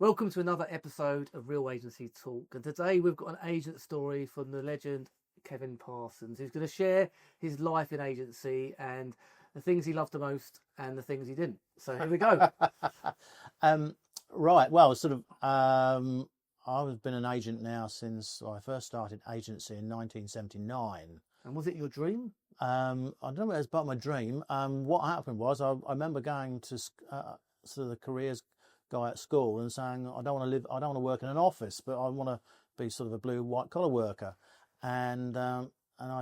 Welcome to another episode of Real Agency Talk. And today we've got an agent story from the legend Kevin Parsons, who's going to share his life in agency and the things he loved the most and the things he didn't. So here we go. Right. Well, I've been an agent now since I first started agency in 1979. And was it your dream? I don't know if it was part of my dream. What happened was I remember going to sort of the careers guy at school and saying, I don't want to work in an office, but I want to be sort of a blue white collar worker. And I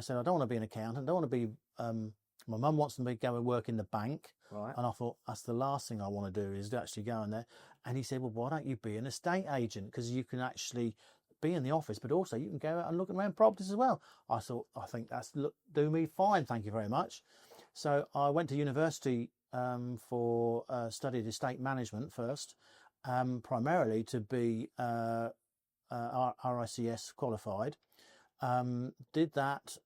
said, I don't want to be an accountant. I don't want to be. My mum wants me to go and work in the bank. Right. And I thought, that's the last thing I want to do is to actually go in there. And he said, well, why don't you be an estate agent? Because you can actually be in the office, but also you can go out and look around properties as well. I thought, I think do me fine. Thank you very much. So I went to university for studied estate management first, primarily to be RICS qualified. Did that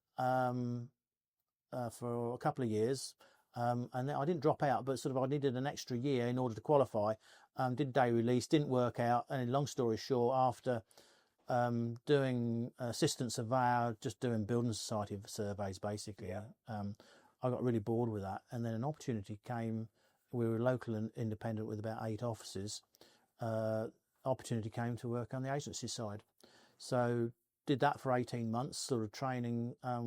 for a couple of years. And then I didn't drop out, but sort of I needed an extra year in order to qualify. Did day release, didn't work out. And long story short, after doing assistant surveyor, just doing building society surveys basically, I got really bored with that. And then an opportunity came. We were local and independent with about 8 offices. Opportunity came to work on the agency side. So did that for 18 months, sort of training. I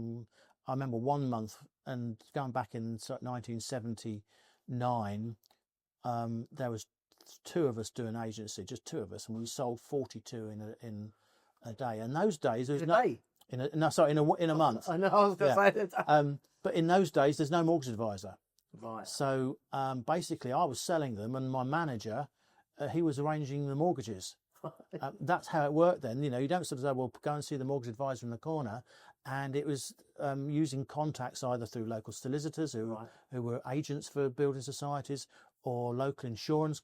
remember 1 month, and going back in 1979, there was 2 of us doing agency, just 2 of us, and we sold 42 in a day. And those days there was in a month. I know. I was going to say that. But in those days, there's no mortgage advisor. Right. So basically, I was selling them, and my manager, he was arranging the mortgages. That's how it worked then. You know, you don't sort of say, well, go and see the mortgage advisor in the corner. And it was using contacts either through local solicitors who were agents for building societies, or local insurance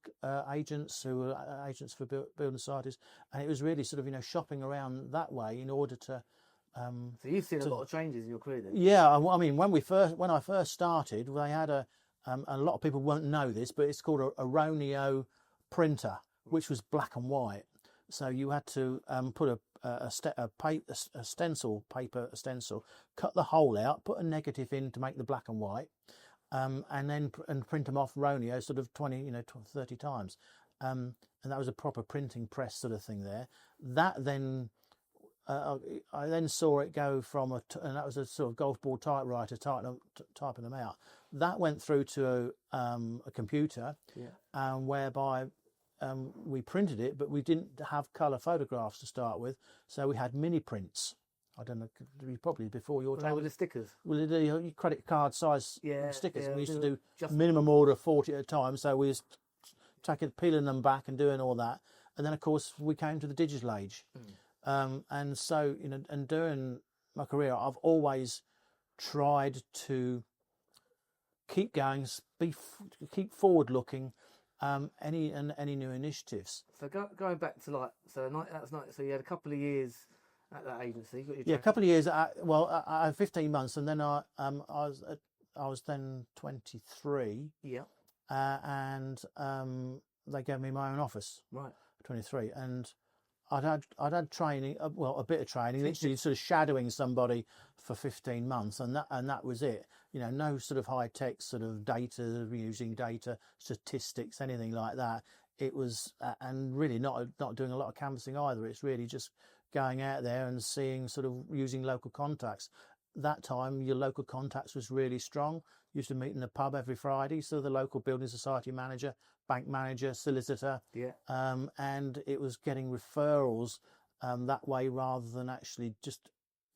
agents who were agents for building societies. And it was really sort of, shopping around that way in order to... so you've seen a lot of changes in your career then? Yeah, I mean, when I first started, they had a lot of people won't know this, but it's called a Roneo printer, which was black and white. So you had to put a stencil, cut the hole out, put a negative in to make the black and white, and then print them off Roneo sort of 30 times. And that was a proper printing press sort of thing there. That then, I then saw it go from and that was a sort of golf ball typewriter typing them out. That went through to a computer, whereby we printed it, but we didn't have colour photographs to start with, so we had mini prints. I don't know, probably before your time. With the stickers. Well, the credit card size stickers. Yeah, we used to do minimum order of 40 at a time, so we was peeling them back and doing all that. And then, of course, we came to the digital age. And so, and during my career, I've always tried to keep going, keep forward looking. Any new initiatives. So going back to so you had a couple of years at that agency. You got your a couple of years. I had 15 months, and then I was then 23. Yeah. And they gave me my own office. Right. 23, and I'd had training. A bit of training, literally sort of shadowing somebody for 15 months, and that was it. No sort of high tech sort of data, using data, statistics, anything like that. It was, and really not doing a lot of canvassing either. It's really just going out there and seeing, sort of using local contacts. That time, your local contacts was really strong. Used to meet in the pub every Friday, so the local building society manager, bank manager, solicitor, and it was getting referrals that way rather than actually just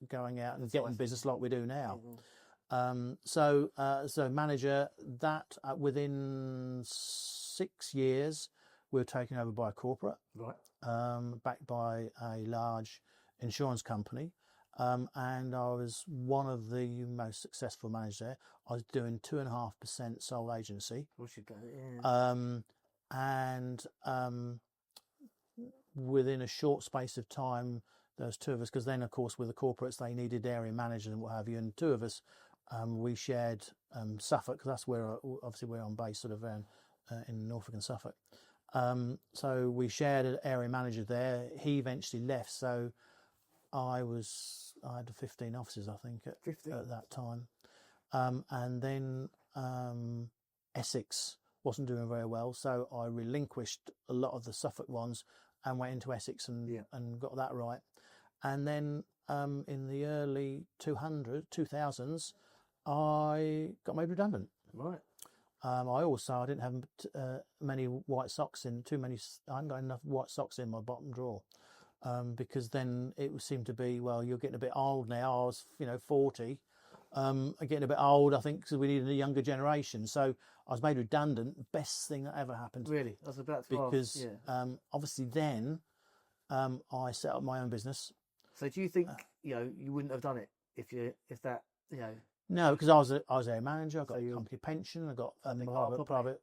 going out and getting business like we do now. So manager that within 6 years we were taken over by a corporate, backed by a large insurance company, and I was one of the most successful managers there. I was doing 2.5% sole agency. And within a short space of time, those 2 of us, because then of course with the corporates they needed area managers and what have you, and 2 of us, we shared Suffolk, because that's where obviously we're on base, sort of around in Norfolk and Suffolk. So we shared an area manager there. He eventually left, so I had 15 offices, I think, at 50. that time. And then Essex wasn't doing very well, so I relinquished a lot of the Suffolk ones and went into Essex and got that right. And then in the early 2000s, I got made redundant. Right. I didn't have many white socks in, I hadn't got enough white socks in my bottom drawer. Because then it seemed to be, well, you're getting a bit old now. I was, 40. I'm getting a bit old, I think, because we needed a younger generation. So I was made redundant. Best thing that ever happened. Really? I was about to ask. Because obviously then I set up my own business. So do you think, you wouldn't have done it if that. No, because I was a manager. I got a company pension. I got private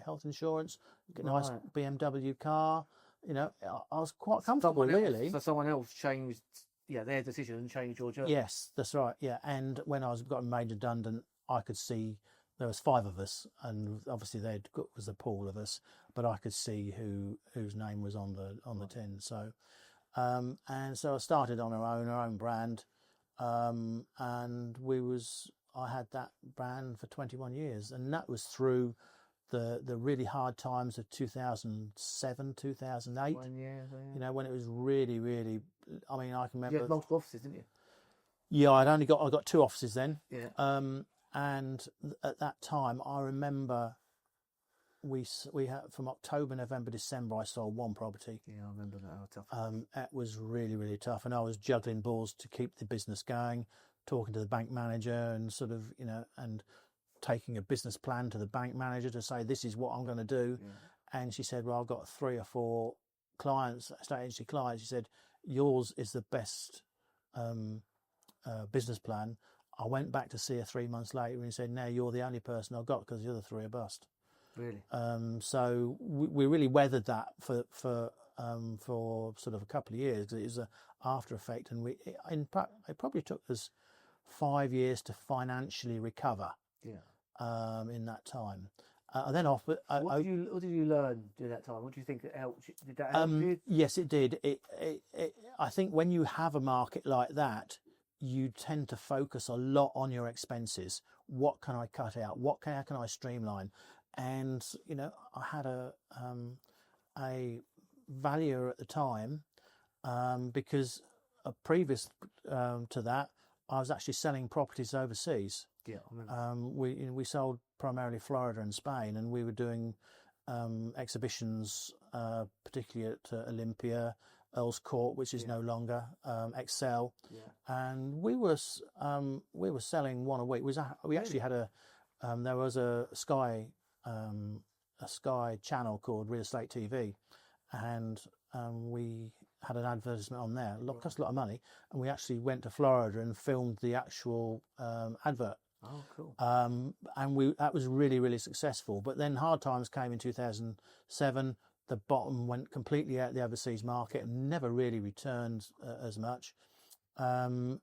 health insurance. Got a nice BMW car. I was quite comfortable, really. So someone else changed, their decision and changed your journey. Yes, that's right. Yeah, and when I got made redundant, I could see there was 5 of us, and obviously was a pool of us, but I could see whose name was on the tin. So, and so I started on our own brand, and I had that brand for 21 years, and that was through the really hard times of 2007, 2008. When it was really, really. I mean, I can remember. You had multiple offices, didn't you? Yeah, I got 2 offices then. Yeah. And at that time, I remember we had from October, November, December. I sold 1 property. Yeah, I remember that. How tough. It was really, really tough, and I was juggling balls to keep the business going, talking to the bank manager, and sort of and taking a business plan to the bank manager to say, this is what I'm going to do. Yeah. And she said, well, I've got 3 or 4 clients, estate agency clients. She said, yours is the best business plan. I went back to see her 3 months later and said, now you're the only person I've got because the other 3 are bust. Really? So we really weathered that for sort of a couple of years. It was an after effect, and it probably took us 5 years to financially recover. Yeah. In that time, and then off. What did you learn during that time? What do you think helped? Did that help you? Yes, it did. I think when you have a market like that, you tend to focus a lot on your expenses. What can I cut out? How can I streamline? And I had a valuer at the time because previous to that, I was actually selling properties overseas. Yeah, I remember. We sold primarily Florida and Spain, and we were doing exhibitions, particularly at Olympia, Earl's Court, which is no longer Excel. Yeah. And we were selling 1 a week. We actually had there was a Sky channel called Real Estate TV, and we had an advertisement on there. Cost a lot of money, and we actually went to Florida and filmed the actual advert. Oh, cool. And that was really, really successful. But then hard times came in 2007. The bottom went completely out of the overseas market and never really returned as much. So I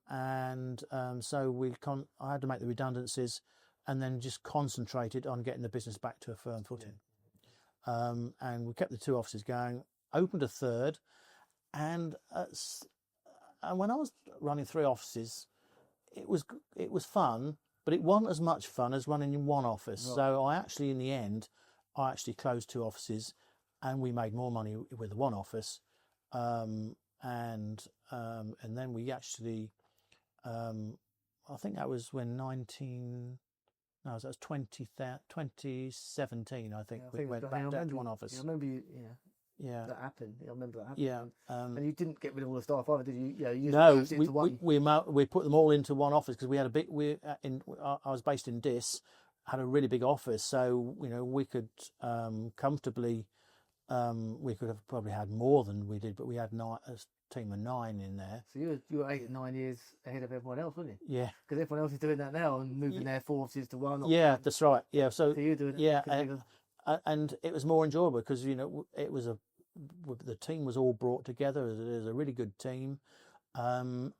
had to make the redundancies and then just concentrated on getting the business back to a firm footing. And we kept the 2 offices going, opened a 3rd, and when I was running 3 offices, it was fun. But it wasn't as much fun as running in 1 office. Right. So in the end, I actually closed 2 offices, and we made more money with 1 office. And then we actually, I think that was when 2017, I think, we went back down to 1 office. I remember you, that happened. I remember that happened. Yeah. And you didn't get rid of all the staff either, did you? We put them all into 1 office because we had I was based in Dis, had a really big office, so we could comfortably, we could have probably had more than we did, but we had a team of 9 in there. So you were 8 or 9 years ahead of everyone else, weren't you? Yeah. Because everyone else is doing that now and moving their 4 offices to 1. Yeah, that's right. Yeah. So you're doing it. Yeah. And it was more enjoyable because it was the team was all brought together. It was a really good team, and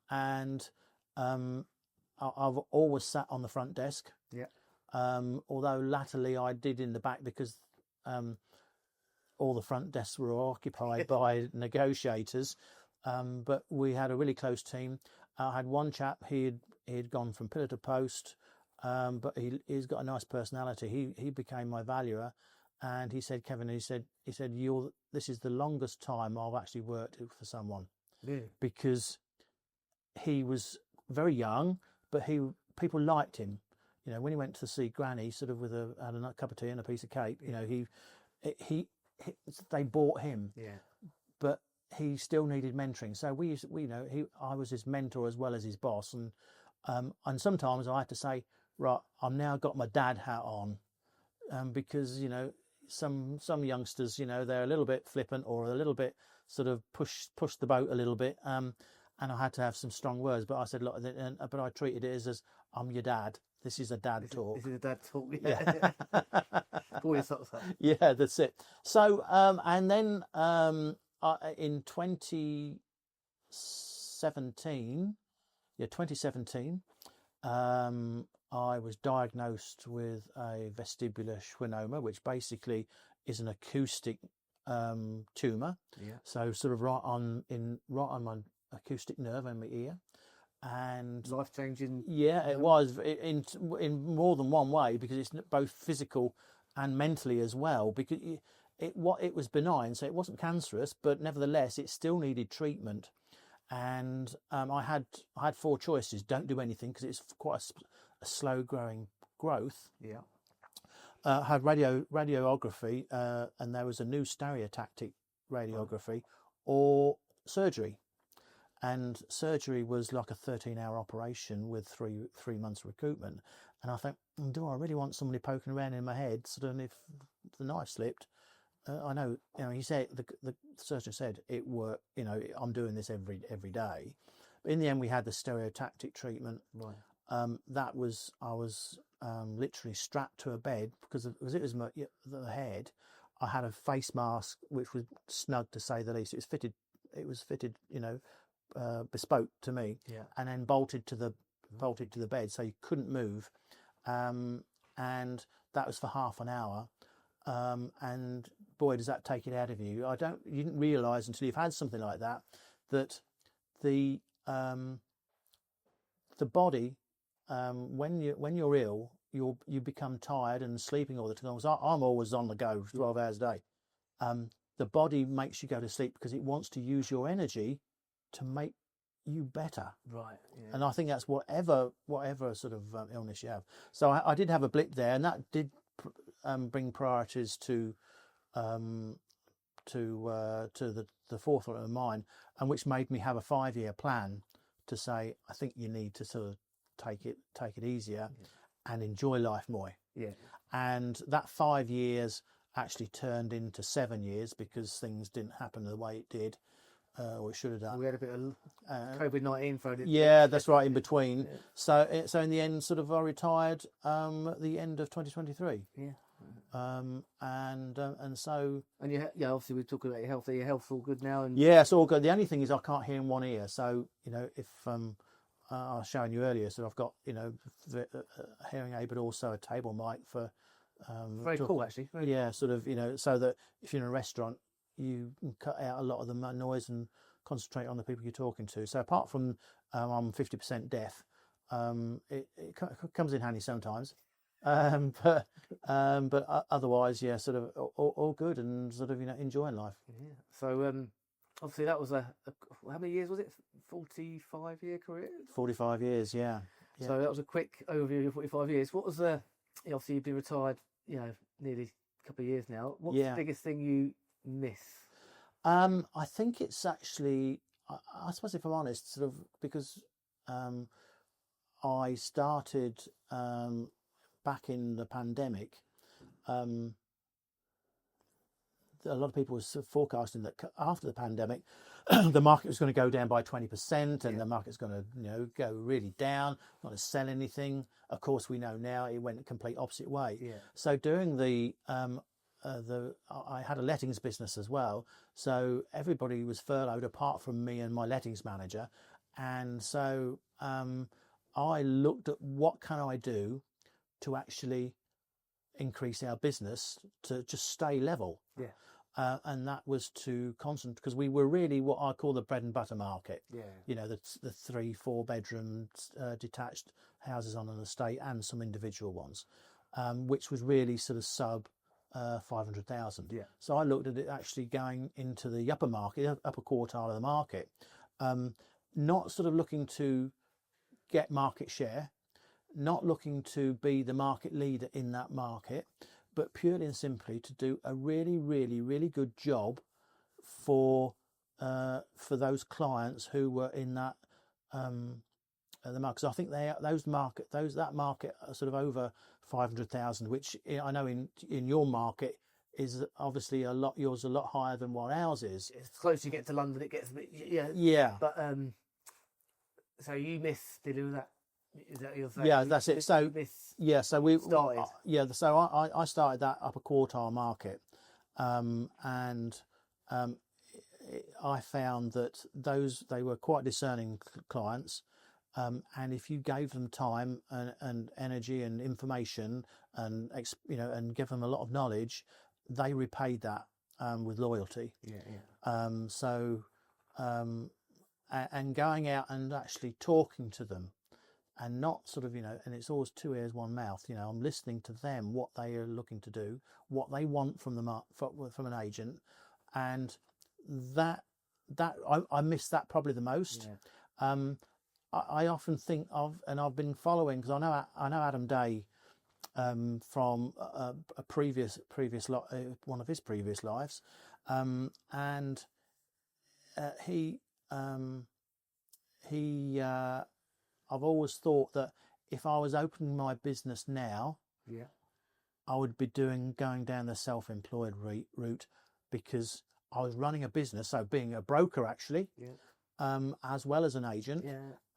I've always sat on the front desk. Yeah. Although latterly I did in the back because all the front desks were occupied by negotiators. But we had a really close team. I had one chap, he'd gone from pillar to post, but he's got a nice personality. He became my valuer, and he said, Kevin, he said, this is the longest time I've actually worked for someone. Yeah. Because he was very young, but people liked him. You know, when he went to see Granny, sort of had a cup of tea and a piece of cake, you know, they bought him. Yeah. But he still needed mentoring. So I was his mentor as well as his boss, and sometimes I had to say, right, I've now got my dad hat on, because you know some youngsters, you know, they're a little bit flippant or a little bit sort of push the boat a little bit, and I had to have some strong words. But I said, look, but I treated it as I'm your dad. This is a dad talk. This is a dad talk. Yeah. Pull your socks up. Yeah, that's it. So and then in 2017, I was diagnosed with a vestibular schwannoma, which basically is an acoustic tumour. Yeah. So sort of right on my acoustic nerve in my ear, and Life changing. Yeah, it was in more than one way, because it's both physical and mentally as well. Because it was benign, so it wasn't cancerous, but nevertheless it still needed treatment. And I had 4 choices. Don't do anything, because it's quite a slow growing growth. Yeah. Had radiography, and there was a new stereotactic radiography, or surgery. And surgery was like a 13-hour operation with three months recoupment. And I think, do I really want somebody poking around in my head? Sort of, if the knife slipped, I know, you know. He said, the surgeon said it worked. You know, I'm doing this every day. But in the end, we had the stereotactic treatment. Right. I was literally strapped to a bed because it was the head. I had a face mask which was snug, to say the least. It was fitted, you know, bespoke to me. Yeah. And then bolted to the bed, so you couldn't move. And that was for half an hour. And boy, does that take it out of you. You didn't realise until you've had something like that the body, when you're ill, you become tired and sleeping all the time. I'm always on the go 12 hours a day. The body makes you go to sleep because it wants to use your energy to make you better. Right. Yeah. And I think that's whatever sort of illness you have. So I did have a blip there, and that did bring priorities to the forefront of mind, and which made me have a 5-year plan to say, I think you need to sort of take it easier and enjoy life more. Yeah. And that 5 years actually turned into 7 years, because things didn't happen the way it did, or it should have done. We had a bit of COVID-19 thrown in. Yeah, that's right, in between. Yeah. So in the end, sort of, I retired at the end of 2023. Yeah. And so. And obviously we're talking about your health. Your health's all good now. And yeah, it's all good. The only thing is I can't hear in one ear. So, you know, if I was showing you earlier, so I've got, you know, a hearing aid, but also a table mic for. Very cool, actually. Yeah, sort of, you know, so that if you're in a restaurant, you can cut out a lot of the noise and concentrate on the people you're talking to. So apart from I'm 50% deaf, it comes in handy sometimes. But otherwise, yeah, sort of all good, and sort of, you know, enjoying life. Yeah. So obviously that was a how many years was it? 45-year career. 45 years, yeah. So that was a quick overview of your 45 years. What was obviously you've been retired, you know, nearly a couple of years now. What's the biggest thing you miss? I think it's actually, I suppose, if I'm honest, sort of, because I started back in the pandemic. A lot of people were sort of forecasting that after the pandemic, the market was going to go down by 20%, and the market's going to, you know, go really down, not to sell anything. Of course, we know now it went the complete opposite way. Yeah. So doing I had a lettings business as well, so everybody was furloughed apart from me and my lettings manager, and so I looked at what can I do to actually increase our business to just stay level. Yeah. and that was to concentrate, because we were really what I call the bread and butter market. Yeah. You know, the 3-4 bedroom detached houses on an estate and some individual ones, which was really sort of sub 500,000. Yeah. So I looked at it actually going into the upper market, upper quartile of the market, not sort of looking to get market share, not looking to be the market leader in that market, but purely and simply to do a really, really, really good job for those clients who were in that the market. So I think that market are sort of over 500,000, which I know in your market is obviously yours a lot higher than what ours is. As close you get to London, it gets a bit, Yeah. But so you miss dealing with that. Is that what you're saying? Yeah, that's it. So yeah, so we started. So I started that upper quartile market, and I found that they were quite discerning clients, and if you gave them time and energy and information and and give them a lot of knowledge, they repaid that with loyalty. And going out and actually talking to them, and not sort of, and it's always two ears, one mouth. I'm listening to them, what they are looking to do, what they want from from an agent, and that I miss that probably the most. I often think of, and I've been following, because I know Adam Day from a previous one of his previous lives, and he I've always thought that if I was opening my business now, I would be going down the self-employed route, because I was running a business, so being a broker actually, as well as an agent,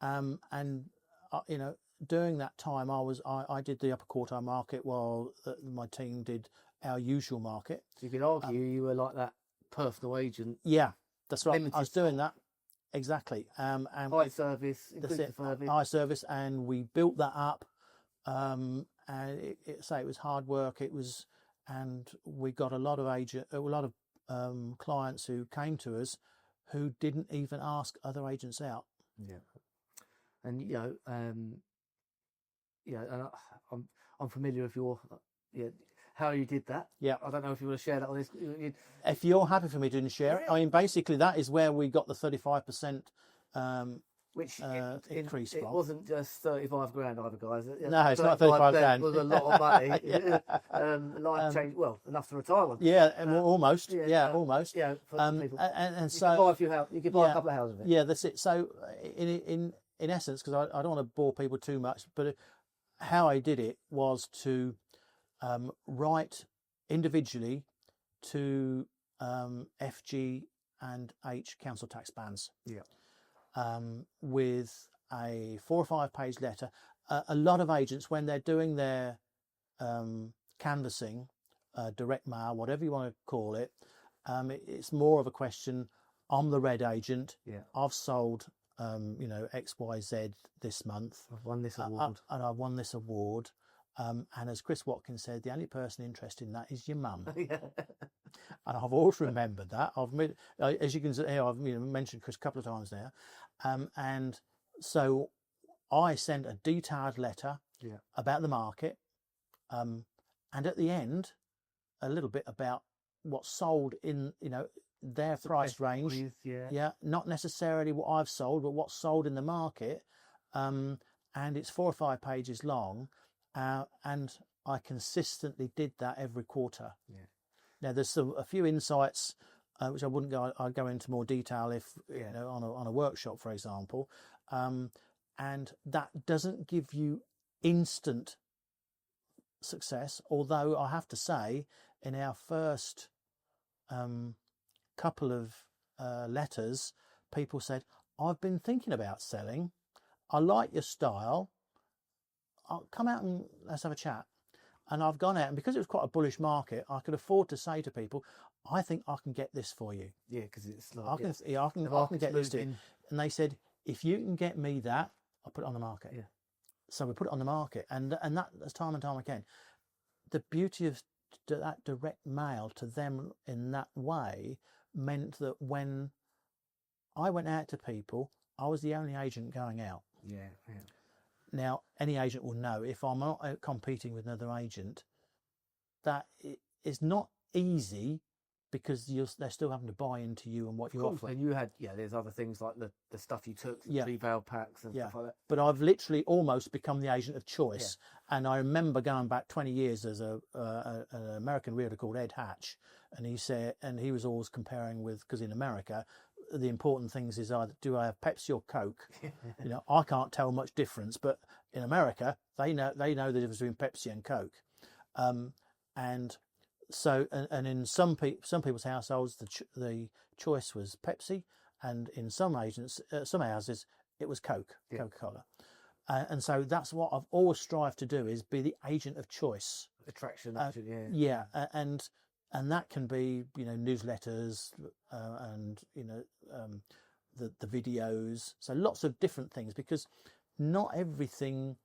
and during that time I did the upper quartile market while my team did our usual market. So you could argue you were like that personal agent. Yeah, that's right. I was doing that. Exactly. And high service, high service, and we built that up. And it was hard work. And we got a lot of clients who came to us who didn't even ask other agents out. Yeah. And I'm familiar with your how you did that. Yeah. I don't know if you want to share that on this. If you're happy for me to share it, I mean, basically that is where we got the 35%. Which increase it from. Wasn't just 35 grand either, guys. No, it's not 35 grand. It was a lot of money. Life changed, enough to retire one. Yeah, almost. Almost. Yeah, for people. And so you could buy a couple of houses of it. Yeah, that's it. So in essence, because I don't want to bore people too much, but how I did it was to write individually to FG and H council tax bands. Yeah. With a 4 or 5 page letter. A lot of agents, when they're doing their canvassing, direct mail, whatever you want to call it, it's more of a question, I'm the red agent, I've sold XYZ this month. I've won this award. And I've won this award. And as Chris Watkins said, the only person interested in that is your mum. And I've always remembered that. As you can see, I've mentioned Chris a couple of times now. And so I sent a detailed letter about the market. And at the end, a little bit about what's sold in, their price range. Not necessarily what I've sold, but what's sold in the market. And it's 4 or 5 pages long. And I consistently did that every quarter. Now there's a few insights which I'd go into more detail if on a workshop, for example, and that doesn't give you instant success. Although I have to say, in our first couple of letters, people said, "I've been thinking about selling. I like your style. I'll come out and let's have a chat." And I've gone out, and because it was quite a bullish market, I could afford to say to people, "I think I can get this for you." Yeah, because it's like I can get this to you. And they said, "If you can get me that, I'll put it on the market." Yeah. So we put it on the market, and that's time and time again. The beauty of that direct mail to them in that way meant that when I went out to people, I was the only agent going out. Yeah. Now, any agent will know if I'm not out competing with another agent, that it's not easy because they're still having to buy into you and what you offer. And you had, there's other things like the stuff you took, the pre-veil packs and stuff like that. But I've literally almost become the agent of choice. Yeah. And I remember going back 20 years as an American realtor called Ed Hatch, and he was always comparing with, because in America, the important things is either do I have Pepsi or Coke? I can't tell much difference, but in America, they know the difference between Pepsi and Coke. And so, and in some people's households, the choice was Pepsi, and in some houses, it was Coke, Coca-Cola. And so that's what I've always strived to do, is be the agent of choice. Attraction, and that can be, newsletters, and the videos. So lots of different things, because not everything.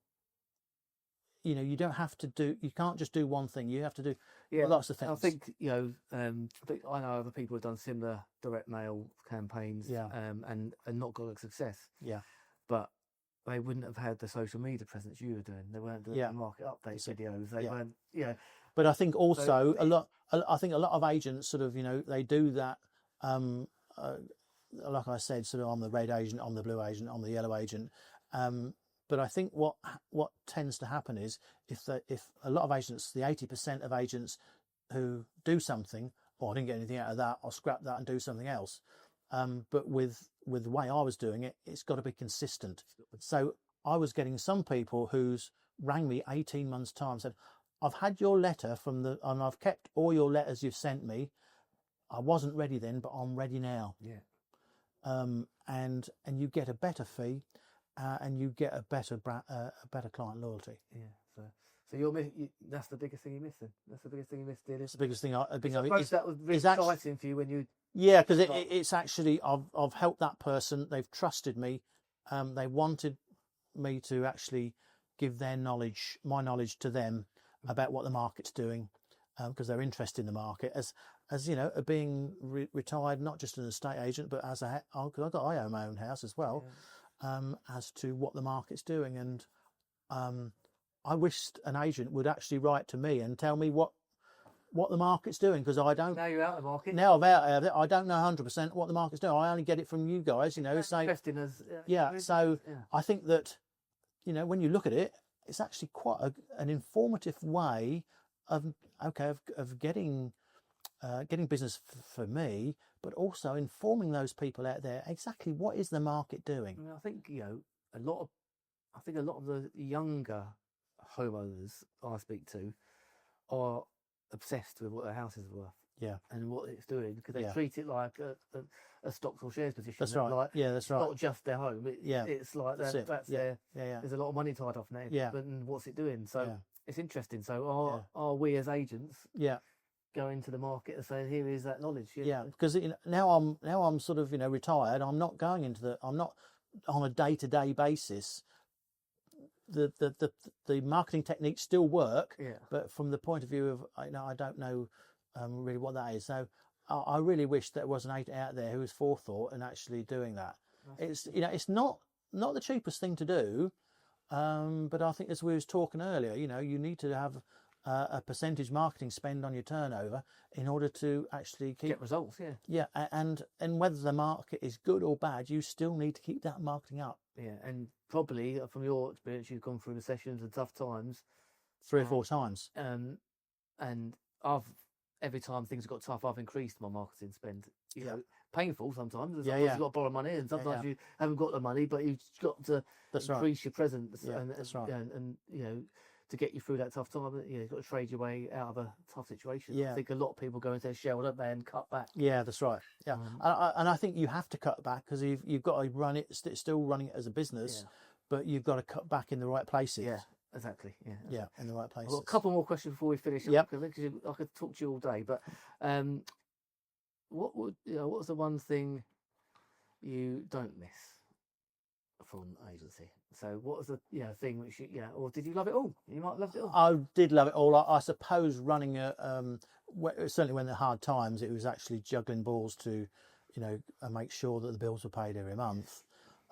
You don't have to do. You can't just do one thing. You have to do lots of things. I think I know other people have done similar direct mail campaigns, and not got a success. Yeah, but they wouldn't have had the social media presence you were doing. They weren't doing the market update videos. They weren't. But I think also I think a lot of agents sort of they do that. Like I said, sort of I'm the red agent, I'm the blue agent, I'm the yellow agent. But I think what tends to happen is if a lot of agents, the 80% of agents who do something, I didn't get anything out of that, I'll scrap that and do something else. But with the way I was doing it, it's got to be consistent. So I was getting some people who's rang me 18 months' time, said, I've had your letter and I've kept all your letters you've sent me. I wasn't ready then, but I'm ready now. Yeah. And you get a better fee. And you get a better client loyalty. Yeah. So that's the biggest thing you're missing. That's the biggest thing you missed. It's the biggest thing. I suppose that was really exciting for you when you. Yeah, because it's actually I've helped that person. They've trusted me. They wanted me to actually give my knowledge to them about what the market's doing, because they're interested in the market. As being retired, not just an estate agent, but because I own my own house as well. Yeah. As to what the market's doing, and I wished an agent would actually write to me and tell me what the market's doing, because I don't. Now you're out of the market. Now I'm out of it. I don't know 100% what the market's doing. I only get it from you guys. Interesting as. I think that when you look at it, it's actually quite an informative way of getting business for me, but also informing those people out there exactly what is the market doing. I think a lot of the younger homeowners I speak to are obsessed with what their house is worth. Yeah, and what it's doing, because they treat it like a stocks or shares position. That's right. Like, that's right. Not just their home. It's like that's their. There's a lot of money tied off now. Yeah. But what's it doing? So it's interesting. So are we as agents? Yeah. Go into the market and say, here is that knowledge. Because now I'm sort of retired. I'm not going into I'm not on a day-to-day basis. The marketing techniques still work, but from the point of view of I don't know really what that is. So I really wish there was an agent out there who was forethought and actually doing that. It's it's not the cheapest thing to do, but I think, as we was talking earlier, you need to have a percentage marketing spend on your turnover in order to actually get results. And whether the market is good or bad, you still need to keep that marketing up. And probably from your experience, you've gone through recessions and tough times 3 or 4 times. And every time things have got tough, I've increased my marketing spend. Painful sometimes. Sometimes you've got to borrow money, and sometimes you haven't got the money, but you've got to increase your presence. That's right. And to get you through that tough time, you've got to trade your way out of a tough situation. I think a lot of people go into their shell, don't they, and cut back. Yeah, that's right. Yeah, and I think you have to cut back, because you've got to run it, still running it as a business, but you've got to cut back in the right places. Yeah, exactly. Yeah, in the right places. I've got a couple more questions before we finish. Yep. Because I could talk to you all day, but what's the one thing you don't miss from agency. So what was the thing which or did you love it all? You might have loved it all. I did love it all. I suppose running certainly when there hard times, it was actually juggling balls to, make sure that the bills were paid every month.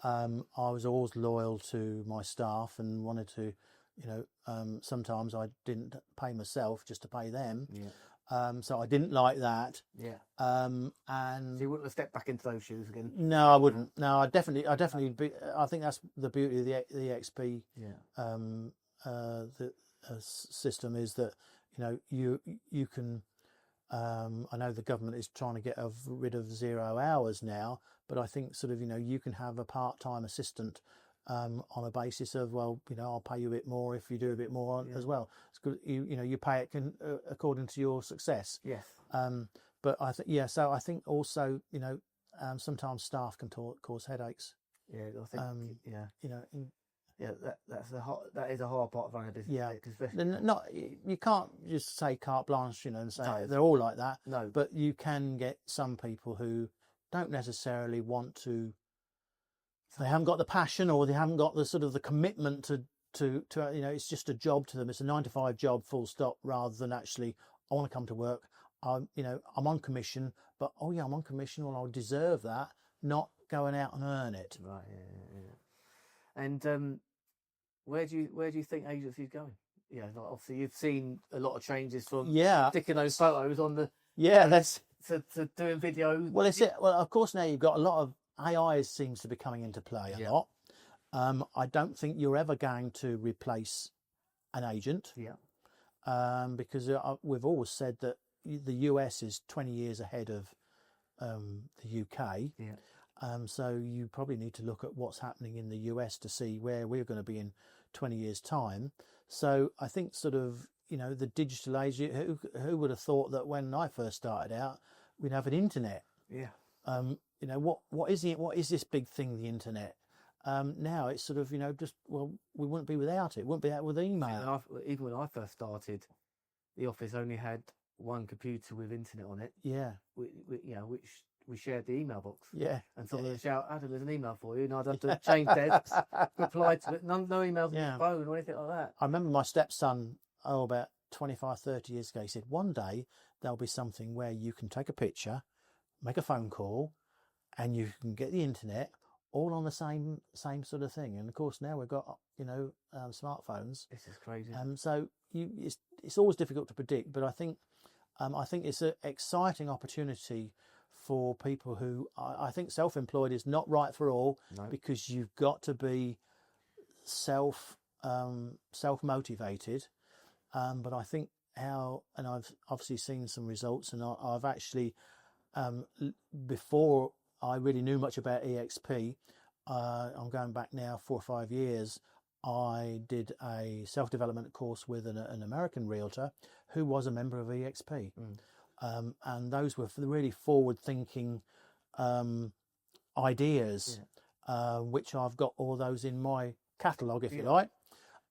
I was always loyal to my staff and wanted to, sometimes I didn't pay myself just to pay them. Yeah. So I didn't like that. Yeah. And so you wouldn't have stepped back into those shoes again? No, I wouldn't. No, I definitely. I think that's the beauty of the EXP. Yeah. The system is that you can. I know the government is trying to get rid of 0 hours now, but I think sort of you can have a part-time assistant on a basis of I'll pay you a bit more if you do a bit more as well. It's good. You pay it according to your success. Yes. But I think so I think also sometimes staff can cause headaches. Yeah, I think that is a hard part of running a business. Yeah, you can't just say carte blanche, and say No. they're all like that. No, but you can get some people who don't necessarily want to. They haven't got the passion, or they haven't got the sort of the commitment to it's just a job to them. It's a 9-to-5 job, full stop, rather than actually I want to come to work. I'm on commission, but I'm on commission. Well, I'll deserve that, not going out and earn it. Right. Yeah. And where do you think agency's going? Yeah, obviously you've seen a lot of changes from sticking those photos on the to doing videos. Well, of course now you've got a lot of AI seems to be coming into play a lot. I don't think you're ever going to replace an agent. Yeah. Because we've always said that the US is 20 years ahead of the UK. Yeah. So you probably need to look at what's happening in the US to see where we're going to be in 20 years' time. So I think sort of, the digital age, who would have thought that when I first started out, we'd have an internet? Yeah. What is it? What is this big thing, the internet? Now it's sort of, we wouldn't be without it. Wouldn't be out with email. Even when I first started, the office only had one computer with internet on it. Yeah. Which we shared the email box. Yeah. And someone would shout, Adam, there's an email for you. And I'd have to change desks, reply to it. No emails on the phone or anything like that. I remember my stepson, about 25, 30 years ago, he said, one day there'll be something where you can take a picture, make a phone call, and you can get the internet all on the same sort of thing. And of course now we've got smartphones. This is crazy. So it's always difficult to predict, but I think it's an exciting opportunity for people who I think self-employed is not right for all. No. Because you've got to be self-motivated. But I think and I've obviously seen some results, and I've actually before I really knew much about EXP, I'm going back now 4 or 5 years, I did a self-development course with an American realtor who was a member of EXP. And those were really forward-thinking ideas, which I've got all those in my catalogue, if you like,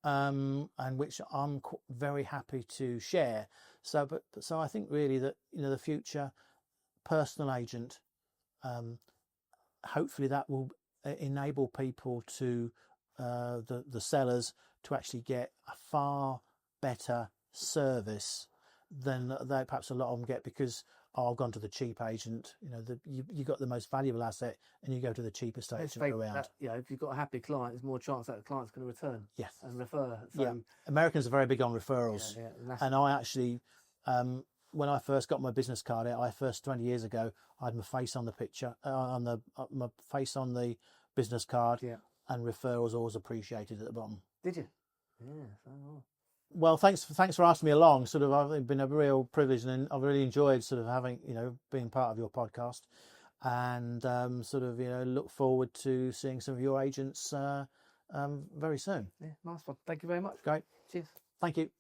and which I'm very happy to share. So I think really that the future personal agent, hopefully that will enable people to the sellers to actually get a far better service than they perhaps a lot of them get, because I've gone to the cheap agent. You got the most valuable asset, and you go to the cheapest agent around. If you've got a happy client, there's more chance that the client's going to return. Yes, and refer. So, Americans are very big on referrals. And I actually, when I first got my business card out, 20 years ago, I had my face on the picture, my face on the business card, and referrals always appreciated at the bottom. Did you? Yeah. So well, thanks for asking me along. Sort of, I've been a real privilege, and I've really enjoyed sort of having, being part of your podcast, and look forward to seeing some of your agents very soon. Yeah, nice one. Thank you very much. Great. Cheers. Thank you.